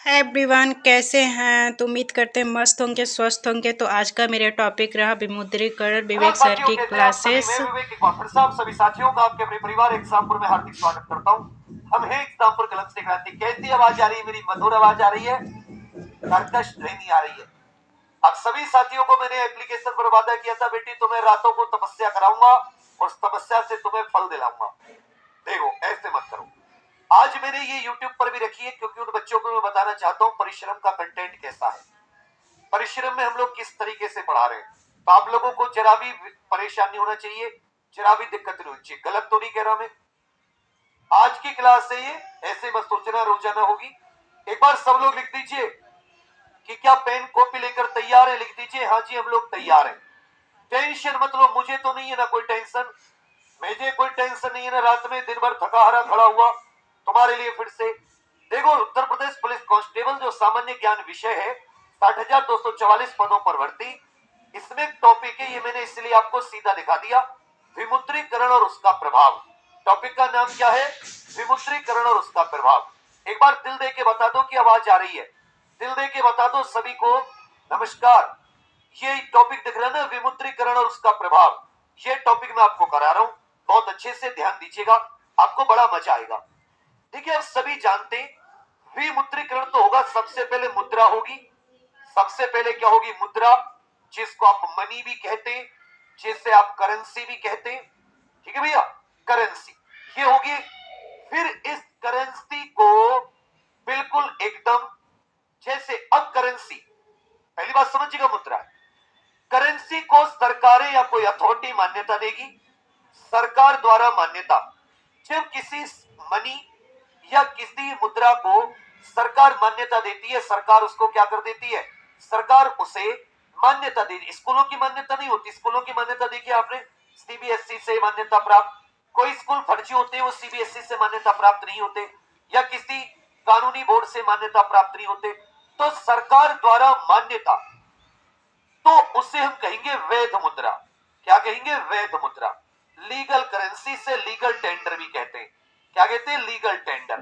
Hi everyone, कैसे हैं? तो उम्मीद करते हैं मस्त होंगे, स्वस्थ होंगे। तो आज का मेरा टॉपिक रहा विमुद्रीकरण, विवेक सर की क्लासेस। सभी साथियों का आपके अपने परिवार एग्जामपुर में हार्दिक स्वागत करता हूँ। हम हैं एग्जामपुर कलम से क्रांति। कैसी आवाज आ रही है? मेरी मधुर आवाज आ रही है, कर्कश ध्वनि आ रही है। अब सभी साथियों को मैंने एप्लीकेशन पर वादा किया था, बेटी तुम्हें रातों को तपस्या कराऊंगा और उस तपस्या से तुम्हें फल दिलाऊंगा। देखो, ऐसे मत करो। आज मैंने ये यूट्यूब पर भी रखी है क्योंकि उन बच्चों को मैं बताना चाहता हूँ परिश्रम का कंटेंट कैसा है, परिश्रम में हम लोग किस तरीके से पढ़ा रहे हैं। तो आप लोगों को जरा भी परेशान नहीं होना चाहिए, जरा भी दिक्कत नहीं होनी चाहिए। गलत तो नहीं कह रहा मैं। आज की क्लास से ये ऐसे मत सोचना रोजाना होगी। एक बार सब लोग लिख दीजिए कि क्या पेन कॉपी लेकर तैयार है। लिख दीजिए हाँ जी हम लोग तैयार हैं। टेंशन मत लो, मुझे तो नहीं है ना कोई टेंशन। मुझे कोई टेंशन नहीं है ना रात में दिन भर थका हारा खड़ा हुआ तुम्हारे लिए। फिर से देखो, उत्तर प्रदेश पुलिस कांस्टेबल जो सामान्य ज्ञान विषय है, 60,244 पदों पर भर्ती, इसमें टॉपिक है। ये मैंने इसलिए आपको सीधा दिखा दिया, विमुद्रीकरण और उसका प्रभाव। टॉपिक का नाम क्या है? विमुद्रीकरण और उसका प्रभाव। एक बार दिल दे के बता दो कि आवाज आ रही है। दिल दे के बता दो सभी को नमस्कार। ये टॉपिक दिख रहा है ना, विमुद्रीकरण और उसका प्रभाव। ये टॉपिक मैं आपको करा रहा हूं, बहुत अच्छे से ध्यान दीजिएगा, आपको बड़ा मजा आएगा। देखिए, आप सभी जानते हैं विमुद्रीकरण तो होगा, सबसे पहले मुद्रा होगी। सबसे पहले क्या होगी? मुद्रा, जिसको आप मनी भी कहते हैं, जिसे आप करेंसी भी कहते हैं। ठीक है भैया, करेंसी ये होगी। फिर इस करेंसी को बिल्कुल एकदम जैसे अब करेंसी, पहली बात समझिएगा, मुद्रा करेंसी को सरकारें या कोई अथॉरिटी मान्यता देगी, सरकार द्वारा मान्यता। जब किसी मनी या किसी मुद्रा को सरकार मान्यता देती है, सरकार उसको क्या कर देती है? सरकार उसे मान्यता दे। स्कूलों की मान्यता नहीं होती। स्कूलों की मान्यता देखिए आपने, सीबीएसई से मान्यता प्राप्त। कोई स्कूल फर्जी होते हैं, वो सीबीएसई से मान्यता प्राप्त नहीं होते, या किसी कानूनी बोर्ड से मान्यता प्राप्त नहीं होते। तो सरकार द्वारा मान्यता, तो उसे हम कहेंगे वैध मुद्रा। क्या कहेंगे? वैध मुद्रा। लीगल करेंसी से लीगल टेंडर भी कहते हैं। क्या कहते हैं? Legal tender.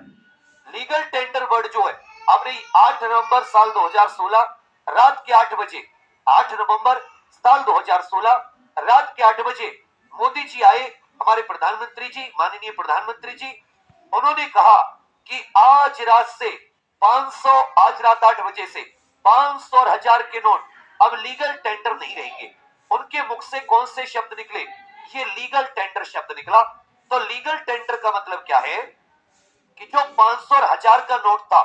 Legal tender word जो है, आपने 8 नवंबर साल 2016 रात के 8 बजे, 8 नवंबर साल 2016 रात के 8 बजे मोदी जी आए, हमारे प्रधानमंत्री जी, माननीय प्रधानमंत्री जी। उन्होंने कहा कि आज रात से 500, आज रात 8 बजे से 500 और 1000 के नोट अब लीगल टेंडर नहीं रहेंगे। उनके मुख से कौन से शब्द निकले? ये लीगल टेंडर शब्द निकला। तो लीगल टेंडर का मतलब क्या है कि जो 500 और 1000 का नोट था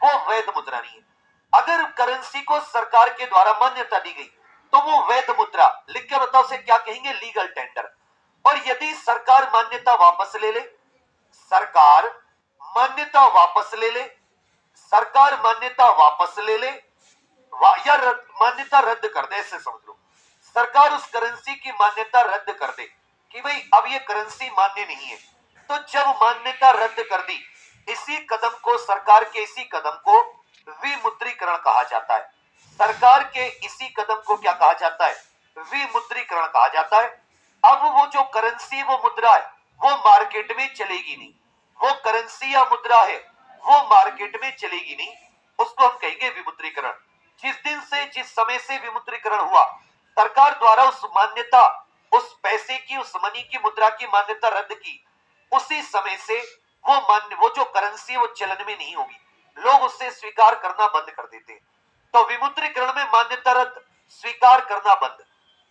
वो वैध मुद्रा नहीं है। अगर करेंसी को सरकार के द्वारा मान्यता दी गई तो वो वैध मुद्रा। लिख के बताओ उसे क्या कहेंगे? Legal tender. और यदि सरकार मान्यता वापस ले ले, सरकार मान्यता वापस ले ले, सरकार मान्यता वापस ले ले, या मान्यता रद्द कर दे, ऐसे समझ लो। सरकार उस करेंसी की मान्यता रद्द कर दे कि भाई अब ये करेंसी मान्य नहीं है। तो जब मान्यता रद्द कर दी, इसी कदम को, सरकार के इसी कदम को विमुद्रीकरण कहा जाता है। सरकार के इसी कदम को क्या कहा जाता है? विमुद्रीकरण कहा जाता है। अब वो जो करेंसी, वो मुद्रा है, वो मार्केट में चलेगी नहीं। वो करेंसी या मुद्रा है, वो मार्केट में चलेगी नहीं। उसको हम कहेंगे विमुद्रीकरण। जिस दिन से, जिस समय से विमुद्रीकरण हुआ, सरकार द्वारा उस मान्यता, उस पैसे की, उस मनी की, मुद्रा की मान्यता रद्द की, उसी समय से वो जो करेंसी है वो चलन में नहीं होगी। लोग उससे स्वीकार करना बंद कर देते हैं। तो विमुद्रीकरण में मान्यता रद्द, स्वीकार करना बंद।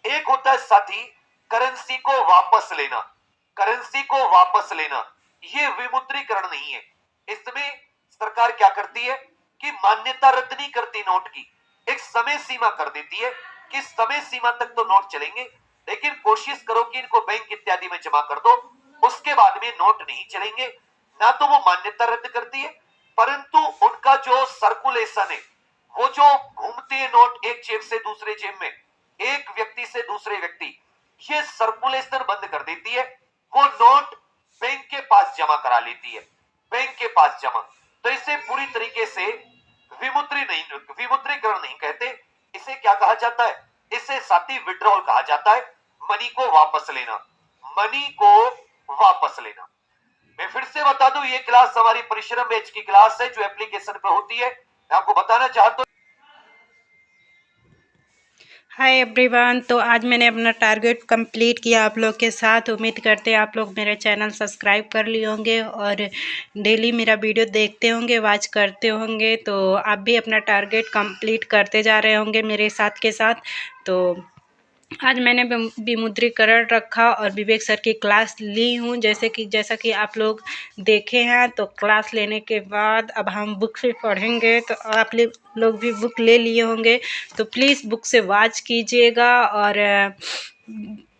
एक होता है साथी करेंसी को वापस लेना। करेंसी को वापस लेना ये विमुद्रीकरण नहीं है। इसमें सरकार क्या करती है कि मान्यता रद्द नहीं करती नोट की, एक समय सीमा कर देती है कि समय सीमा तक तो नोट चलेंगे, लेकिन कोशिश करो कि इनको बैंक इत्यादि में जमा कर दो, उसके बाद में नोट नहीं चलेंगे। ना तो वो मान्यता रद्द करती है, परंतु उनका जो सर्कुलेशन है, वो जो घूमते हैं नोट एक जेब से दूसरे जेब में, एक व्यक्ति से दूसरे व्यक्ति, ये सर्कुलेशन बंद कर देती है। वो नोट बैंक के पास जमा करा लेती है, बैंक के पास जमा। तो इसे पूरी तरीके से विमुद्रीकरण नहीं कहते। इसे क्या कहा जाता है? इसे साथी विड्रॉल कहा जाता है। मनी को वापस लेना, मनी को वापस लेना। मैं फिर से बता दूं, ये क्लास हमारी परिश्रम बैच की क्लास है जो एप्लीकेशन पे होती है। मैं आपको बताना चाहता हूँ। हाय एवरीवन, तो आज मैंने अपना टारगेट कंप्लीट किया आप लोग के साथ। उम्मीद करते हैं आप लोग मेरे चैनल सब्सक्राइब कर लिए होंगे और डेली मेरा वीडियो देखते होंगे, वॉच करते होंगे। तो आप भी अपना टारगेट कंप्लीट करते जा रहे होंगे मेरे साथ के साथ। तो आज मैंने विमुद्रीकरण रखा और विवेक सर की क्लास ली हूँ। जैसा कि आप लोग देखे हैं, तो क्लास लेने के बाद अब हम बुक से पढ़ेंगे। तो आप लोग भी बुक ले लिए होंगे, तो प्लीज़ बुक से वॉच कीजिएगा। और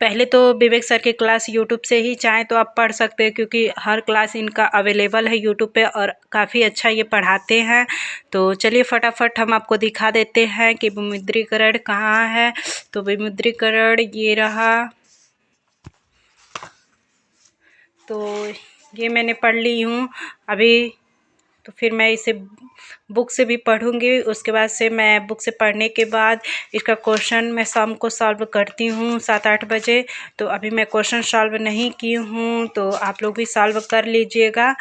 पहले तो विवेक सर की क्लास यूट्यूब से ही चाहें तो आप पढ़ सकते हैं, क्योंकि हर क्लास इनका अवेलेबल है यूट्यूब पे और काफ़ी अच्छा ये पढ़ाते हैं। तो चलिए फटाफट हम आपको दिखा देते हैं कि विमुद्रीकरण कहाँ है। तो विमुद्रीकरण ये रहा। तो ये मैंने पढ़ ली हूँ अभी। तो फिर मैं इसे बुक से भी पढ़ूँगी। उसके बाद से मैं बुक से पढ़ने के बाद इसका क्वेश्चन मैं शाम को सॉल्व करती हूँ 7-8 बजे। तो अभी मैं क्वेश्चन सॉल्व नहीं की हूँ, तो आप लोग भी सॉल्व कर लीजिएगा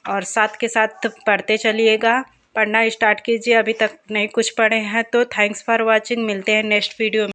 और साथ के साथ पढ़ते चलिएगा। पढ़ना स्टार्ट कीजिए, अभी तक नहीं कुछ पढ़े हैं तो। Thanks for watching. मिलते हैं नेक्स्ट वीडियो में।